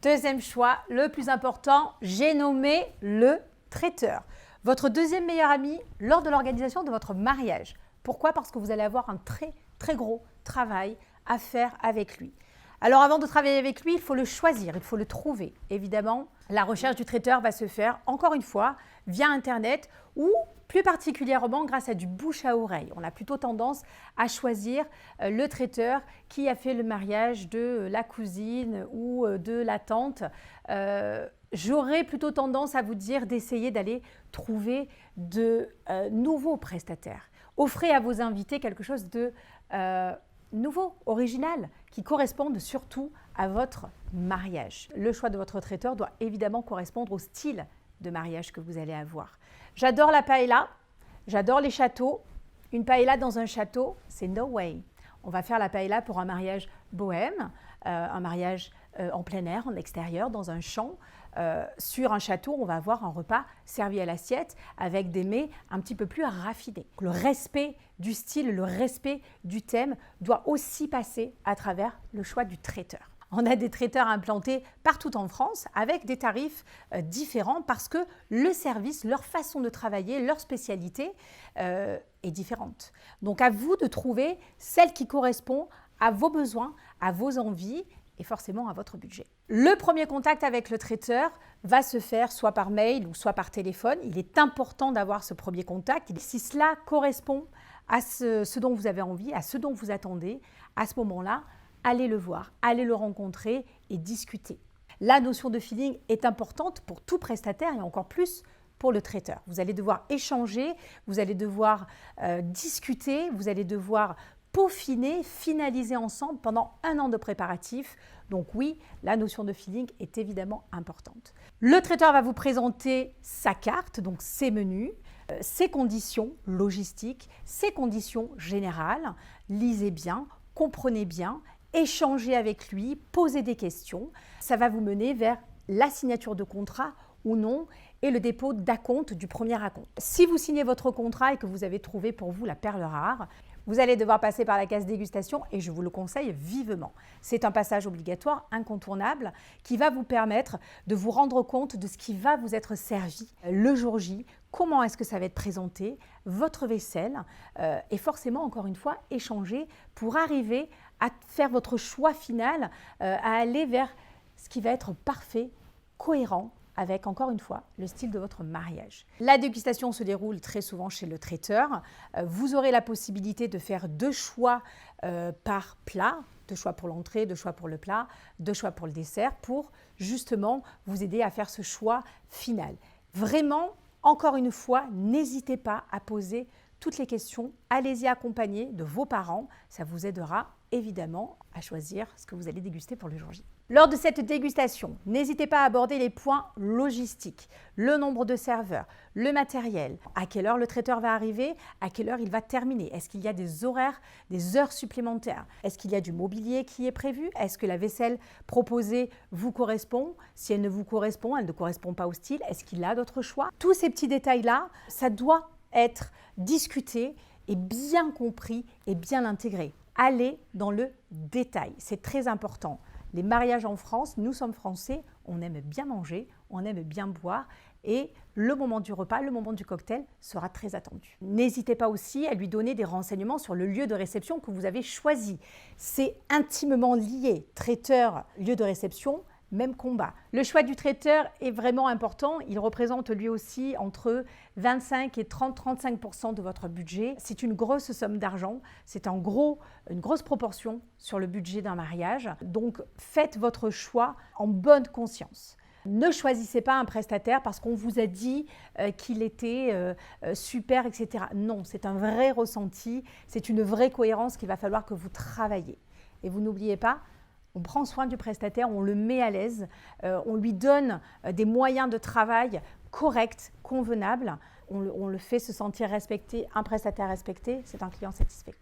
Deuxième choix, le plus important, j'ai nommé le traiteur. Votre deuxième meilleur ami lors de l'organisation de votre mariage. Pourquoi? Parce que vous allez avoir un très gros travail à faire avec lui. Alors avant de travailler avec lui, il faut le choisir, il faut le trouver. Évidemment, la recherche du traiteur va se faire, encore une fois, via Internet ou plus particulièrement grâce à du bouche à oreille. On a plutôt tendance à choisir le traiteur qui a fait le mariage de la cousine ou de la tante. J'aurais plutôt tendance à vous dire d'essayer d'aller trouver de nouveaux prestataires. Offrez à vos invités quelque chose de nouveau, original, qui corresponde surtout à votre mariage. Le choix de votre traiteur doit évidemment correspondre au style de mariage que vous allez avoir. J'adore la paella, j'adore les châteaux. Une paella dans un château, c'est no way. On va faire la paella pour un mariage bohème, un mariage en plein air, en extérieur, dans un champ. Sur un château, on va avoir un repas servi à l'assiette avec des mets un petit peu plus raffinés. Le respect du style, le respect du thème doit aussi passer à travers le choix du traiteur. On a des traiteurs implantés partout en France avec des tarifs différents parce que le service, leur façon de travailler, leur spécialité est différente. Donc à vous de trouver celle qui correspond à vos besoins, à vos envies et forcément à votre budget. Le premier contact avec le traiteur va se faire soit par mail ou soit par téléphone. Il est important d'avoir ce premier contact. Si cela correspond à ce dont vous avez envie, à ce dont vous attendez, à ce moment-là, allez le voir, allez le rencontrer et discuter. La notion de feeling est importante pour tout prestataire et encore plus pour le traiteur. Vous allez devoir échanger, vous allez devoir discuter, vous allez devoir peaufiner, finaliser ensemble pendant 1 an de préparatifs. Donc oui, la notion de feeling est évidemment importante. Le traiteur va vous présenter sa carte, donc ses menus, ses conditions logistiques, ses conditions générales. Lisez bien, comprenez bien, échangez avec lui, posez des questions. Ça va vous mener vers la signature de contrat ou non et le dépôt d'acompte du premier acompte. Si vous signez votre contrat et que vous avez trouvé pour vous la perle rare, vous allez devoir passer par la case dégustation et je vous le conseille vivement. C'est un passage obligatoire, incontournable, qui va vous permettre de vous rendre compte de ce qui va vous être servi le jour J, comment est-ce que ça va être présenté, votre vaisselle et forcément, encore une fois, échanger pour arriver à faire votre choix final, à aller vers ce qui va être parfait, cohérent, avec, encore une fois, le style de votre mariage. La dégustation se déroule très souvent chez le traiteur. Vous aurez la possibilité de faire 2 choix par plat, 2 choix pour l'entrée, 2 choix pour le plat, 2 choix pour le dessert, pour justement vous aider à faire ce choix final. Vraiment, encore une fois, n'hésitez pas à poser toutes les questions. Allez-y accompagné de vos parents. Ça vous aidera évidemment à choisir ce que vous allez déguster pour le jour J. Lors de cette dégustation, n'hésitez pas à aborder les points logistiques, le nombre de serveurs, le matériel, à quelle heure le traiteur va arriver, à quelle heure il va terminer, est-ce qu'il y a des horaires, des heures supplémentaires, est-ce qu'il y a du mobilier qui est prévu, est-ce que la vaisselle proposée vous correspond, si elle ne vous correspond, elle ne correspond pas au style, est-ce qu'il a d'autres choix. Tous ces petits détails-là, ça doit être discuté et bien compris et bien intégré. Allez dans le détail, c'est très important. Les mariages en France, nous sommes français, on aime bien manger, on aime bien boire et le moment du repas, le moment du cocktail sera très attendu. N'hésitez pas aussi à lui donner des renseignements sur le lieu de réception que vous avez choisi. C'est intimement lié, traiteur, lieu de réception, même combat. Le choix du traiteur est vraiment important. Il représente lui aussi entre 25 et 30-35% de votre budget. C'est une grosse somme d'argent. C'est une grosse proportion sur le budget d'un mariage. Donc, faites votre choix en bonne conscience. Ne choisissez pas un prestataire parce qu'on vous a dit qu'il était super, etc. Non, c'est un vrai ressenti. C'est une vraie cohérence qu'il va falloir que vous travaillez. Et vous n'oubliez pas, on prend soin du prestataire, on le met à l'aise, on lui donne des moyens de travail corrects, convenables. On le fait se sentir respecté. Un prestataire respecté, c'est un client satisfait.